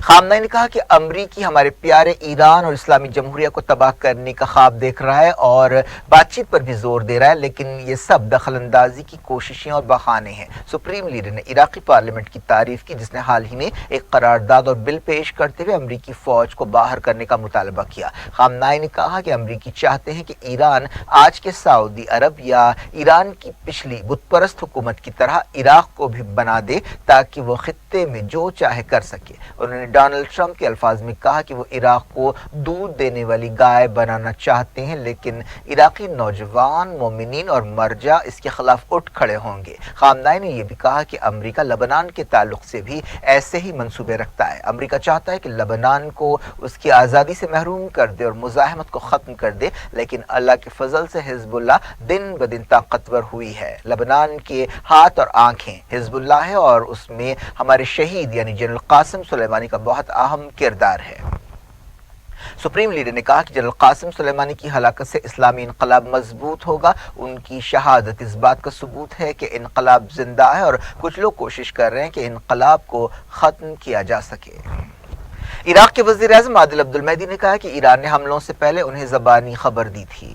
خامنئی نے کہا کہ امریکی ہمارے پیارے ایران اور اسلامی جمہوریہ کو تباہ کرنے کا خواب دیکھ رہا ہے اور بات چیت پر بھی زور دے رہا ہے، لیکن یہ سب دخل اندازی کی کوششیں اور بہانے ہیں۔ سپریم لیڈر نے عراقی پارلیمنٹ کی تعریف کی، جس نے حال ہی میں ایک قرارداد اور بل پیش کرتے ہوئے امریکی فوج کو باہر کرنے کا مطالبہ کیا۔ خامنئی نے کہا کہ امریکی چاہتے ہیں کہ ایران آج کے سعودی عرب یا ایران کی پچھلی بت پرست حکومت کی طرح عراق کو بھی بنا دے تاکہ وہ خطے میں جو چاہے کر سکے۔ انہوں نے ڈونلڈ ٹرمپ کے الفاظ میں کہا کہ وہ عراق کو دودھ دینے والی گائے بنانا چاہتے ہیں، لیکن عراقی نوجوان، مومنین اور مرجع اس کے خلاف اٹھ کھڑے ہوں گے۔ خامنئی نے یہ بھی کہا کہ امریکہ لبنان کے تعلق سے بھی ایسے ہی منصوبے رکھتا ہے۔ امریکہ چاہتا ہے کہ لبنان کو اس کی آزادی سے محروم کر دے اور مزاحمت کو ختم کر دے، لیکن اللہ کے فضل سے حزب اللہ دن بدن طاقتور ہوئی ہے۔ لبنان کے ہاتھ اور آنکھیں حزب اللہ ہے اور اس میں ہمارے شہید یعنی جنرل قاسم سلیمانی کا بہت اہم کردار ہے۔ سپریم لیڈر نے کہا کہ جنرل قاسم سلیمانی کی ہلاکت سے اسلامی انقلاب مضبوط ہوگا۔ ان کی شہادت اس بات کا ثبوت ہے کہ انقلاب زندہ ہے اور کچھ لوگ کوشش کر رہے ہیں کہ انقلاب کو ختم کیا جا سکے۔ عراق کے وزیر اعظم عادل عبد المہدی نے کہا کہ ایران نے حملوں سے پہلے انہیں زبانی خبر دی تھی۔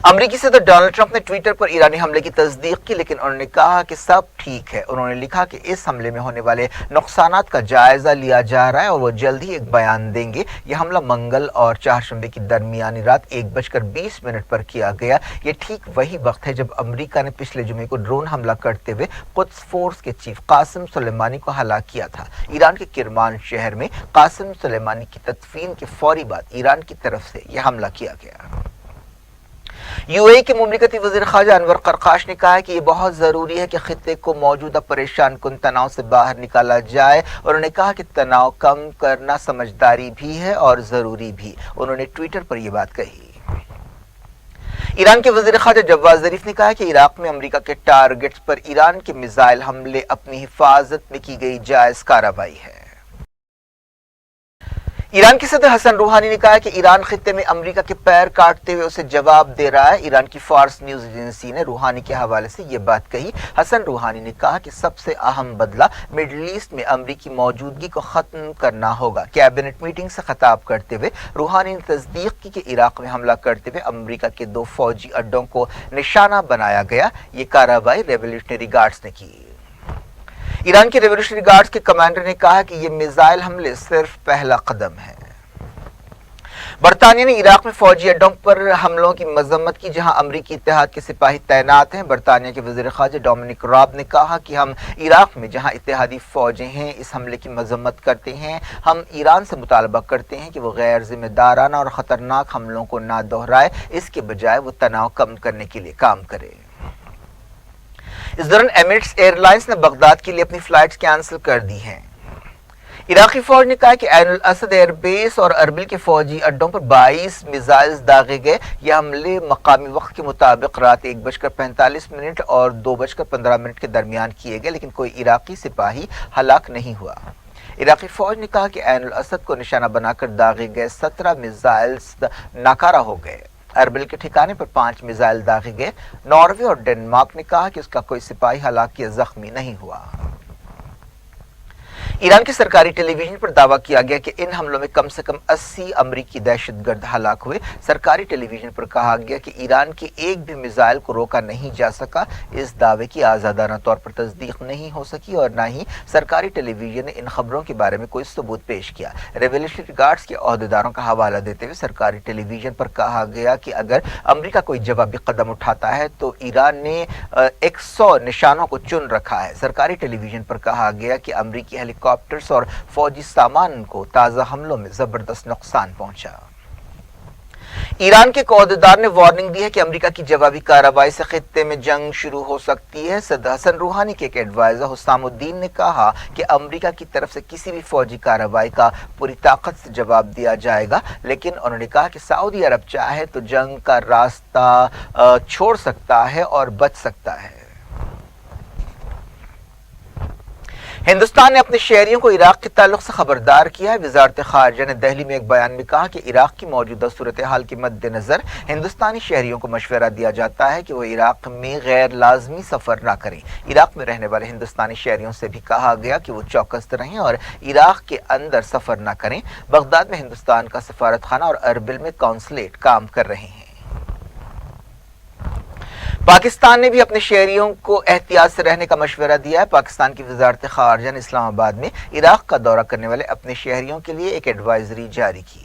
امریکی صدر ڈونلڈ ٹرمپ نے ٹویٹر پر ایرانی حملے کی تصدیق کی، لیکن انہوں نے کہا کہ سب ٹھیک ہے۔ انہوں نے لکھا کہ اس حملے میں ہونے والے نقصانات کا جائزہ لیا جا رہا ہے اور وہ جلد ہی ایک بیان دیں گے۔ یہ حملہ منگل اور چہارشنبے کی درمیانی رات 1:20 پر کیا گیا۔ یہ ٹھیک وہی وقت ہے جب امریکہ نے پچھلے جمعے کو ڈرون حملہ کرتے ہوئے قدس فورس کے چیف قاسم سلیمانی کو ہلاک کیا تھا۔ ایران کے کرمان شہر میں قاسم سلیمانی کی تدفین کے فوری بعد ایران کی طرف سے یہ حملہ کیا گیا۔ یو اے ای کے مملکتی وزیر خارجہ انور قرقاش نے کہا ہے کہ یہ بہت ضروری ہے کہ خطے کو موجودہ پریشان کن تناؤ سے باہر نکالا جائے، اور انہوں نے کہا کہ تناؤ کم کرنا سمجھداری بھی ہے اور ضروری بھی۔ انہوں نے ٹویٹر پر یہ بات کہی۔ ایران کے وزیر خارجہ جواد ظریف نے کہا کہ عراق میں امریکہ کے ٹارگٹس پر ایران کے میزائل حملے اپنی حفاظت میں کی گئی جائز کارروائی ہے۔ ایران کے صدر حسن روحانی نے کہا کہ ایران خطے میں امریکہ کے پیر کاٹتے ہوئے اسے جواب دے رہا ہے۔ ایران کی فارس نیوز ایجنسی نے روحانی کے حوالے سے یہ بات کہی۔ حسن روحانی نے کہا کہ سب سے اہم بدلہ مڈل ایسٹ میں امریکی موجودگی کو ختم کرنا ہوگا۔ کیبنٹ میٹنگ سے خطاب کرتے ہوئے روحانی نے تصدیق کی کہ عراق میں حملہ کرتے ہوئے امریکہ کے 2 فوجی اڈوں کو نشانہ بنایا گیا۔ یہ کارروائی ریولیوشنری گارڈز نے کی۔ ایران کے ریولیوشنری گارڈز کے کمانڈر نے کہا کہ یہ میزائل حملے صرف پہلا قدم ہے۔ برطانیہ نے عراق میں فوجی اڈوں پر حملوں کی مذمت کی جہاں امریکی اتحاد کے سپاہی تعینات ہیں۔ برطانیہ کے وزیر خارجہ ڈومینک راب نے کہا کہ ہم عراق میں جہاں اتحادی فوجیں ہیں اس حملے کی مذمت کرتے ہیں۔ ہم ایران سے مطالبہ کرتے ہیں کہ وہ غیر ذمہ دارانہ اور خطرناک حملوں کو نہ دہرائے، اس کے بجائے وہ تناؤ کم کرنے کے لیے کام کرے۔ اس دوران ایمریٹس ایئر لائنز نے بغداد کے لیے اپنی فلائٹس کینسل کر دی ہیں۔ عراقی فوج نے کہا کہ عین الاسد ایئر بیس اور اربل کے فوجی اڈوں پر 22 میزائلز داغے گئے۔ یہ حملے مقامی وقت کے مطابق رات 1:45 اور 2:15 کے درمیان کیے گئے، لیکن کوئی عراقی سپاہی ہلاک نہیں ہوا۔ عراقی فوج نے کہا کہ عین الاسد کو نشانہ بنا کر داغے گئے 17 میزائلز ناکارہ ہو گئے۔ اربل کے ٹھکانے پر 5 میزائل داغے گئے۔ ناروے اور ڈنمارک نے کہا کہ اس کا کوئی سپاہی ہلاک یا زخمی نہیں ہوا۔ ایران کے سرکاری ٹیلی ویژن پر دعویٰ کیا گیا کہ ان حملوں میں کم سے کم 80 امریکی دہشت گرد ہلاک ہوئے۔ سرکاری ٹیلی ویژن پر کہا گیا کہ ایران کے ایک بھی میزائل کو روکا نہیں جا سکا۔ اس دعوے کی آزادانہ طور پر تصدیق نہیں ہو سکی اور نہ ہی سرکاری ٹیلی ویژن نے ان خبروں کے بارے میں کوئی ثبوت پیش کیا۔ ریولیوشنری گارڈز کے عہدیداروں کا حوالہ دیتے ہوئے سرکاری ٹیلی ویژن پر کہا گیا کہ اگر امریکہ کوئی جوابی قدم اٹھاتا ہے تو ایران نے 100 نشانوں کو چن رکھا ہے۔ سرکاری ٹیلی ویژن پر کہا گیا کہ امریکی ہیلی کاپٹرز اور فوجی سامان کو تازہ حملوں میں زبردست نقصان پہنچا۔ ایران کے عہدیدار نے وارننگ دی ہے کہ امریکہ کی جوابی کارروائی سے خطے میں جنگ شروع ہو سکتی ہے۔ صدر حسن روحانی کے ایک ایڈوائزر حسام الدین نے کہا کہ امریکہ کی طرف سے کسی بھی فوجی کارروائی کا پوری طاقت سے جواب دیا جائے گا، لیکن انہوں نے کہا کہ سعودی عرب چاہے تو جنگ کا راستہ چھوڑ سکتا ہے اور بچ سکتا ہے۔ ہندوستان نے اپنے شہریوں کو عراق کے تعلق سے خبردار کیا ہے۔ وزارت خارجہ نے دہلی میں ایک بیان میں کہا کہ عراق کی موجودہ صورتحال کے مد نظر ہندوستانی شہریوں کو مشورہ دیا جاتا ہے کہ وہ عراق میں غیر لازمی سفر نہ کریں۔ عراق میں رہنے والے ہندوستانی شہریوں سے بھی کہا گیا کہ وہ چوکس رہیں اور عراق کے اندر سفر نہ کریں۔ بغداد میں ہندوستان کا سفارت خانہ اور اربل میں قونصلیٹ کام کر رہے ہیں۔ پاکستان نے بھی اپنے شہریوں کو احتیاط سے رہنے کا مشورہ دیا ہے۔ پاکستان کی وزارت خارجہ نے اسلام آباد میں عراق کا دورہ کرنے والے اپنے شہریوں کے لیے ایک ایڈوائزری جاری کی۔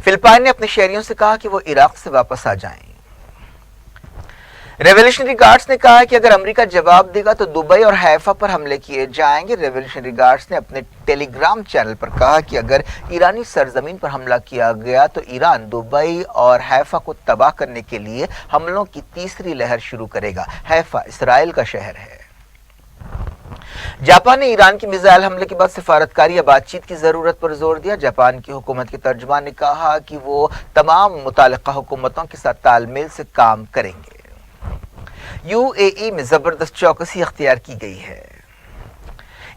فلپائن نے اپنے شہریوں سے کہا کہ وہ عراق سے واپس آ جائیں۔ ریولیوشنری گارڈز نے کہا کہ اگر امریکہ جواب دے گا تو دبئی اور حیفا پر حملے کیے جائیں گے۔ ریولیوشنری گارڈز نے اپنے ٹیلی گرام چینل پر کہا کہ اگر ایرانی سرزمین پر حملہ کیا گیا تو ایران دبئی اور حیفا کو تباہ کرنے کے لیے حملوں کی تیسری لہر شروع کرے گا۔ حیفا اسرائیل کا شہر ہے۔ جاپان نے ایران کی میزائل حملے کے بعد سفارتکاری یا بات چیت کی ضرورت پر زور دیا۔ جاپان کی حکومت کے ترجمان نے کہا کہ وہ تمام متعلقہ حکومتوں کے ساتھ تال میل سے کام کریں گے۔ یو اے ای میں زبردست چوکسی اختیار کی گئی ہے۔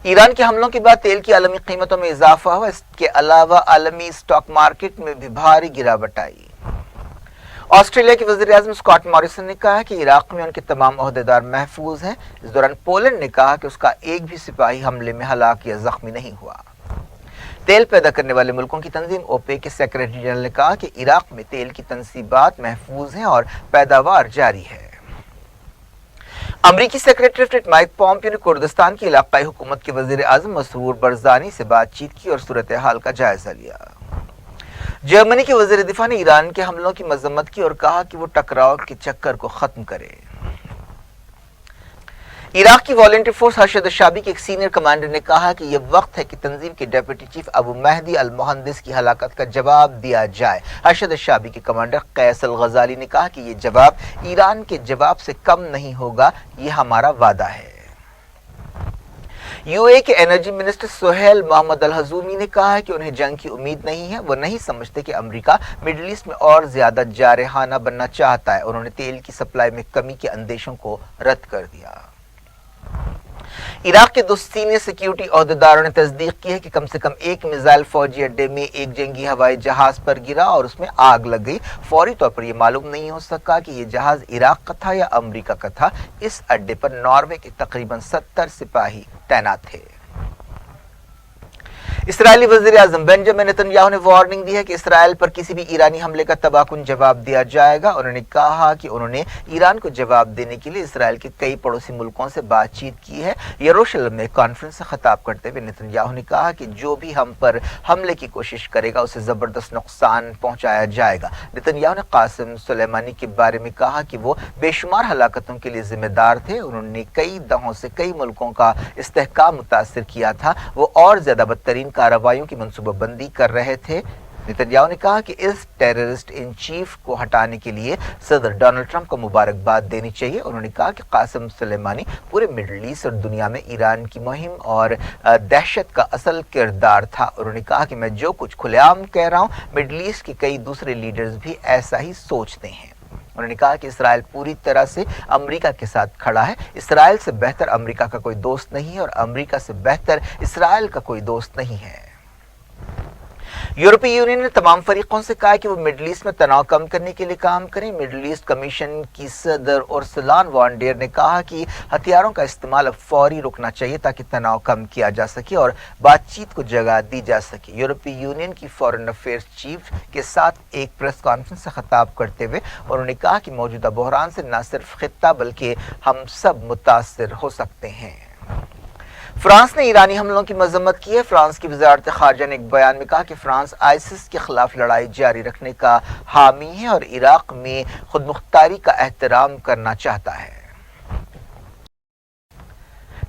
ایران کے حملوں کے بعد تیل کی عالمی قیمتوں میں اضافہ ہوا۔ اس کے علاوہ عالمی اسٹاک مارکیٹ میں بھی بھاری گراوٹ آئی۔ آسٹریلیا کے وزیر اعظم اسکاٹ موریسن نے کہا کہ عراق میں ان کے تمام عہدیدار محفوظ ہیں۔ اس دوران پولینڈ نے کہا کہ اس کا ایک بھی سپاہی حملے میں ہلاک یا زخمی نہیں ہوا۔ تیل پیدا کرنے والے ملکوں کی تنظیم اوپیک کے سیکریٹری جنرل نے کہا کہ عراق میں تیل کی تنصیبات محفوظ ہیں اور پیداوار جاری ہے۔ امریکی سیکریٹری اسٹیٹ مائک پومپیو نے کردستان کی علاقائی حکومت کے وزیر اعظم مسرور برزانی سے بات چیت کی اور صورتحال کا جائزہ لیا۔ جرمنی کے وزیر دفاع نے ایران کے حملوں کی مذمت کی اور کہا کہ وہ ٹکراؤ کے چکر کو ختم کرے۔ عراق کی والنٹری فورس ارشد الشابی کے ایک سینئر کمانڈر نے کہا کہ یہ وقت ہے کہ تنظیم کے ڈیپٹی چیف ابو مہدی المہندس کی ہلاکت کا جواب دیا جائے۔ ارشد الشابی کے کمانڈر قیس الغزالی نے کہا کہ یہ جواب ایران کے جواب سے کم نہیں ہوگا، یہ ہمارا وعدہ ہے۔ یو اے کے انرجی منسٹر سہیل محمد الحزومی نے کہا ہے کہ انہیں جنگ کی امید نہیں ہے۔ وہ نہیں سمجھتے کہ امریکہ مڈل ایسٹ میں اور زیادہ جارحانہ بننا چاہتا ہے۔ انہوں نے تیل کی سپلائی میں کمی کے اندیشوں کو رد کر دیا۔ عراق کے 2 سینئر سیکیورٹی عہدیداروں نے تصدیق کی ہے کہ کم سے کم ایک میزائل فوجی اڈے میں ایک جنگی ہوائی جہاز پر گرا اور اس میں آگ لگ گئی۔ فوری طور پر یہ معلوم نہیں ہو سکا کہ یہ جہاز عراق کا تھا یا امریکہ کا تھا۔ اس اڈے پر ناروے کے تقریباً 70 سپاہی تعینات تھے۔ اسرائیلی وزیر اعظم بنجامن نتنیاہو نے وارننگ دی ہے کہ اسرائیل پر کسی بھی ایرانی حملے کا تباہ کن جواب دیا جائے گا۔ انہوں نے کہا کہ انہوں نے ایران کو جواب دینے کے لیے اسرائیل کے کئی پڑوسی ملکوں سے بات چیت کی ہے۔ یروشلم میں کانفرنس سے خطاب کرتے ہوئے نتنیاہو نے کہا کہ جو بھی ہم پر حملے کی کوشش کرے گا اسے زبردست نقصان پہنچایا جائے گا۔ نتنیاہو نے قاسم سلیمانی کے بارے میں کہا کہ وہ بے شمار ہلاکتوں کے لیے ذمہ دار تھے۔ انہوں نے کئی دہوں سے کئی ملکوں کا استحکام متاثر کیا تھا۔ وہ اور زیادہ بدترین کارروائیوں کی منصوبہ بندی کر رہے تھے۔ نتنیاہو نے کہا کہ اس ٹیررسٹ ان چیف کو ہٹانے کے لیے صدر ڈونلڈ ٹرمپ کو مبارکباد دینی چاہیے۔ انہوں نے کہا کہ قاسم سلیمانی پورے مڈل ایسٹ اور دنیا میں ایران کی مہم اور دہشت کا اصل کردار تھا۔ انہوں نے کہا کہ میں جو کچھ کھلے عام کہہ رہا ہوں، مڈل ایسٹ کے کئی دوسرے لیڈرز بھی ایسا ہی سوچتے ہیں۔ انہوں نے کہا کہ اسرائیل پوری طرح سے امریکہ کے ساتھ کھڑا ہے۔ اسرائیل سے بہتر امریکہ کا کوئی دوست نہیں ہے اور امریکہ سے بہتر اسرائیل کا کوئی دوست نہیں ہے۔ یورپی یونین نے تمام فریقوں سے کہا کہ وہ مڈل ایسٹ میں تناؤ کم کرنے کے لیے کام کریں۔ مڈل ایسٹ کمیشن کی صدر ارسلان وان ڈیر نے کہا کہ ہتھیاروں کا استعمال اب فوری رکنا چاہیے تاکہ تناؤ کم کیا جا سکے اور بات چیت کو جگہ دی جا سکے۔ یورپی یونین کی فارن افیئرز چیف کے ساتھ ایک پریس کانفرنس سے خطاب کرتے ہوئے انہوں نے کہا کہ موجودہ بحران سے نہ صرف خطہ بلکہ ہم سب متاثر ہو سکتے ہیں۔ فرانس نے ایرانی حملوں کی مذمت کی ہے۔ فرانس کی وزارت خارجہ نے ایک بیان میں کہا کہ فرانس آئسس کے خلاف لڑائی جاری رکھنے کا حامی ہے اور عراق میں خود مختاری کا احترام کرنا چاہتا ہے۔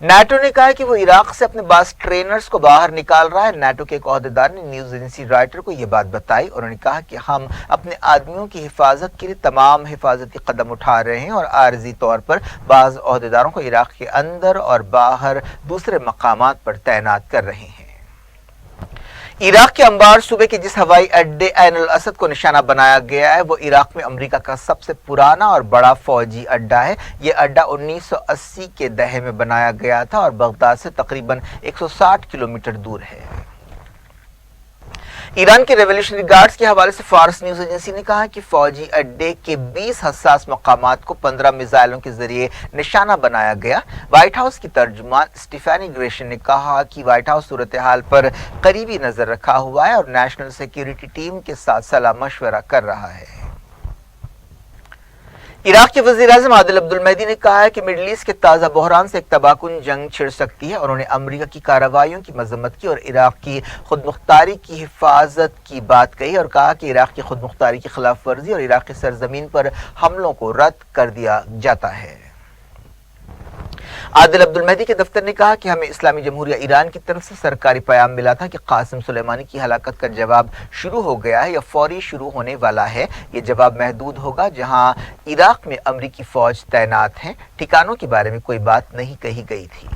نیٹو نے کہا کہ وہ عراق سے اپنے بعض ٹرینرز کو باہر نکال رہا ہے۔ نیٹو کے ایک عہدیدار نے نیوز ایجنسی رائٹر کو یہ بات بتائی۔ انہوں نے کہا کہ ہم اپنے آدمیوں کی حفاظت کے لیے تمام حفاظتی قدم اٹھا رہے ہیں اور عارضی طور پر بعض عہدیداروں کو عراق کے اندر اور باہر دوسرے مقامات پر تعینات کر رہے ہیں۔ عراق کے انبار صوبے کے جس ہوائی اڈے عین الاسد کو نشانہ بنایا گیا ہے وہ عراق میں امریکہ کا سب سے پرانا اور بڑا فوجی اڈا ہے۔ یہ اڈا 1980 کے دہے میں بنایا گیا تھا اور بغداد سے تقریباً 160 کلومیٹر دور ہے۔ ایران کے ریولیوشنری گارڈز کے حوالے سے فارس نیوز ایجنسی نے کہا کہ فوجی اڈے کے 20 حساس مقامات کو 15 میزائلوں کے ذریعے نشانہ بنایا گیا۔ وائٹ ہاؤس کی ترجمان اسٹیفانی گریشن نے کہا کہ وائٹ ہاؤس صورتحال پر قریبی نظر رکھا ہوا ہے اور نیشنل سیکیورٹی ٹیم کے ساتھ صلاح مشورہ کر رہا ہے۔ عراق کے وزیر اعظم عادل عبد المہدی نے کہا ہے کہ مڈل ایسٹ کے تازہ بحران سے ایک تباہ کن جنگ چھڑ سکتی ہے۔ انہوں نے امریکہ کی کارروائیوں کی مذمت کی اور عراق کی خود مختاری کی حفاظت کی بات کہی اور کہا کہ عراق کی خود مختاری کی خلاف ورزی اور عراقی سرزمین پر حملوں کو رد کر دیا جاتا ہے۔ عادل عبد المہدی کے دفتر نے کہا کہ ہمیں اسلامی جمہوریہ ایران کی طرف سے سرکاری پیام ملا تھا کہ قاسم سلیمانی کی ہلاکت کا جواب شروع ہو گیا ہے یا فوری شروع ہونے والا ہے۔ یہ جواب محدود ہوگا جہاں عراق میں امریکی فوج تعینات ہیں۔ ٹھکانوں کے بارے میں کوئی بات نہیں کہی گئی تھی۔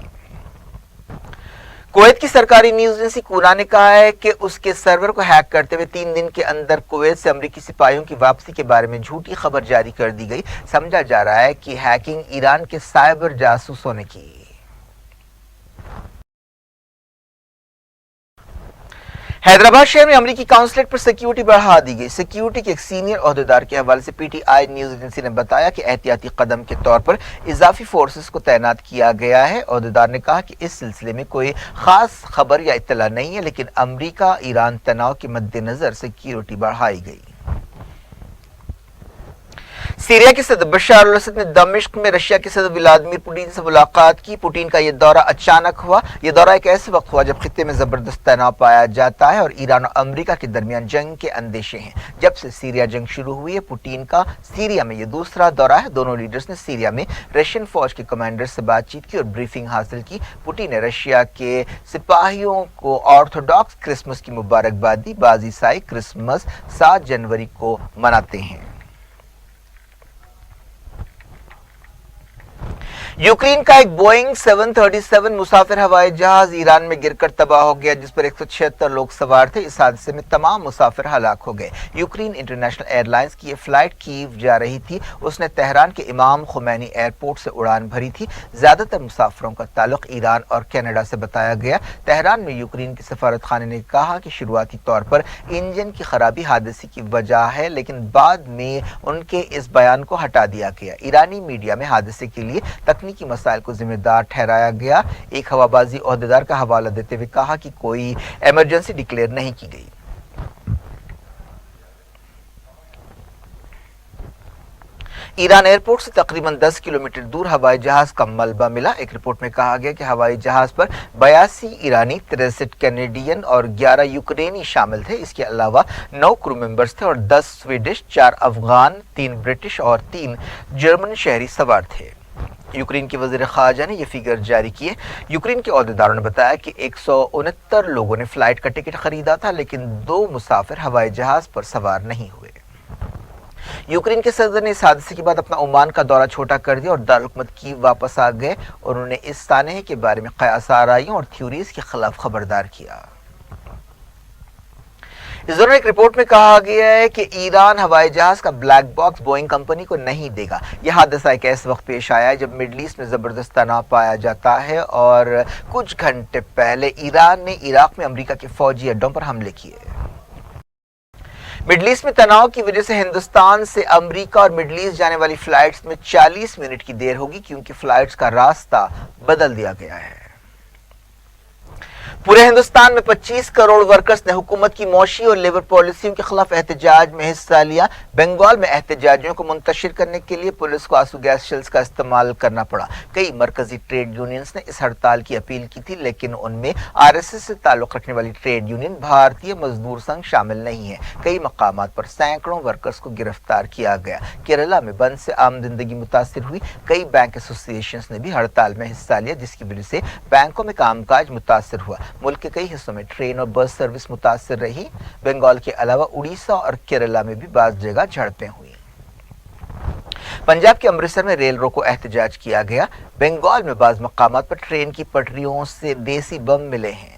کویت کی سرکاری نیوز ایجنسی کونا نے کہا ہے کہ اس کے سرور کو ہیک کرتے ہوئے 3 دن کے اندر کویت سے امریکی سپاہیوں کی واپسی کے بارے میں جھوٹی خبر جاری کر دی گئی۔ سمجھا جا رہا ہے کہ ہیکنگ ایران کے سائبر جاسوسوں نے کی۔ حیدرآباد شہر میں امریکی قونصلیٹ پر سیکیورٹی بڑھا دی گئی۔ سیکیورٹی کے ایک سینئر عہدیدار کے حوالے سے P T I news agency نے بتایا کہ احتیاطی قدم کے طور پر اضافی فورسز کو تعینات کیا گیا ہے۔ عہدیدار نے کہا کہ اس سلسلے میں کوئی خاص خبر یا اطلاع نہیں ہے، لیکن امریکہ ایران تناؤ کے مد نظر سیکیورٹی بڑھائی گئی۔ سیریا کے صدر بشار الاسد نے دمشق میں رشیا کے صدر ولادیمیر پوٹین سے ملاقات کی۔ پوٹین کا یہ دورہ اچانک ہوا۔ یہ دورہ ایک ایسے وقت ہوا جب خطے میں زبردست تناؤ پایا جاتا ہے اور ایران اور امریکہ کے درمیان جنگ کے اندیشے ہیں۔ جب سے سیریا جنگ شروع ہوئی ہے پوٹین کا سیریا میں یہ دوسرا دورہ ہے۔ دونوں لیڈرز نے سیریا میں رشین فوج کے کمانڈر سے بات چیت کی اور بریفنگ حاصل کی۔ پوٹین نے رشیا کے سپاہیوں کو آرتھوڈاکس کرسمس کی مبارکباد دی۔ بعض عیسائی کرسمس 7 جنوری کو مناتے ہیں۔ یوکرین کا ایک بوئنگ 737 مسافر ہوائی جہاز ایران میں گر کر تباہ ہو گیا جس پر 176 لوگ سوار تھے۔ اس حادثے میں تمام مسافر ہلاک ہو گئے۔ یوکرین انٹرنیشنل ایئر لائنز کی یہ فلائٹ کیو جا رہی تھی۔ اس نے تہران کے امام خمینی ایئرپورٹ سے اڑان بھری تھی۔ زیادہ تر مسافروں کا تعلق ایران اور کینیڈا سے بتایا گیا۔ تہران میں یوکرین کے سفارت خانے نے کہا کہ شروعاتی طور پر انجن کی خرابی حادثے کی وجہ ہے، لیکن بعد میں ان کے اس بیان کو ہٹا دیا گیا۔ ایرانی میڈیا میں حادثے کے لیے تکنیکی مسائل کو ذمہ دار ٹھہرایا گیا۔ ایک ہوابازی عہدیدار کا حوالہ دیتے ہوئے کہا کہ کوئی ایمرجنسی ڈکلیئر نہیں کی گئی۔ ایران ایئرپورٹ سے تقریباً 10 کلومیٹر دور ہوائی جہاز کا ملبہ ملا۔ ایک رپورٹ میں کہا گیا کہ ہوائی جہاز پر 82 ایرانی، 63 کینیڈین اور 11 یوکرینی شامل تھے۔ اس کے علاوہ 9 کرو ممبرز تھے اور 10 سویڈش، 4 افغان، 3 برٹش اور 3 جرمن شہری سوار تھے۔ یوکرین کے وزیر خارجہ نے یہ فگر جاری کیے۔ یوکرین کے عہدیداروں نے بتایا کہ 169 لوگوں نے فلائٹ کا ٹکٹ خریدا تھا، لیکن 2 مسافر ہوائی جہاز پر سوار نہیں ہوئے۔ یوکرین کے صدر نے اس حادثے کے بعد اپنا عمان کا دورہ چھوٹا کر دیا اور دارالحکومت کیو واپس آ گئے۔ انہوں نے اس سانحے کے بارے میں قیاس آرائیوں اور تھیوریز کے خلاف خبردار کیا۔ اس دوران ایک رپورٹ میں کہا گیا ہے کہ ایران ہوائی جہاز کا بلیک باکس بوئنگ کمپنی کو نہیں دے گا۔ یہ حادثہ ایک ایسے وقت پیش آیا ہے جب مڈل ایسٹ میں زبردست تناؤ پایا جاتا ہے اور کچھ گھنٹے پہلے ایران نے عراق میں امریکہ کے فوجی اڈوں پر حملے کیے۔ مڈل ایسٹ میں تناؤ کی وجہ سے ہندوستان سے امریکہ اور مڈل ایسٹ جانے والی فلائٹس میں 40 منٹ کی دیر ہوگی کیونکہ فلائٹس کا راستہ بدل دیا گیا ہے۔ پورے ہندوستان میں 25 کروڑ ورکرز نے حکومت کی معاشی اور لیبر پالیسیوں کے خلاف احتجاج میں حصہ لیا۔ بنگال میں احتجاجیوں کو منتشر کرنے کے لیے پولیس کو آنسو گیس شیلز کا استعمال کرنا پڑا۔ کئی مرکزی ٹریڈ یونینز نے اس ہڑتال کی اپیل کی تھی، لیکن ان میں RSS سے تعلق رکھنے والی ٹریڈ یونین بھارتیہ مزدور سنگھ شامل نہیں ہے۔ کئی مقامات پر سینکڑوں ورکرز کو گرفتار کیا گیا۔ کیرالہ میں بند سے عام زندگی متاثر ہوئی۔ کئی بینک ایسوسی ایشنز نے بھی ہڑتال میں حصہ لیا، جس کی وجہ سے بینکوں میں کام کاج متاثر ہوا۔ ملک کے کئی حصوں میں ٹرین اور بس سروس متاثر رہی۔ بنگال کے علاوہ اڑیسہ اور کیرالہ میں بھی بعض جگہ جھڑپیں ہوئی۔ پنجاب کے امرتسر میں ریل روکو احتجاج کیا گیا۔ بنگال میں بعض مقامات پر ٹرین کی پٹریوں سے دیسی بم ملے ہیں۔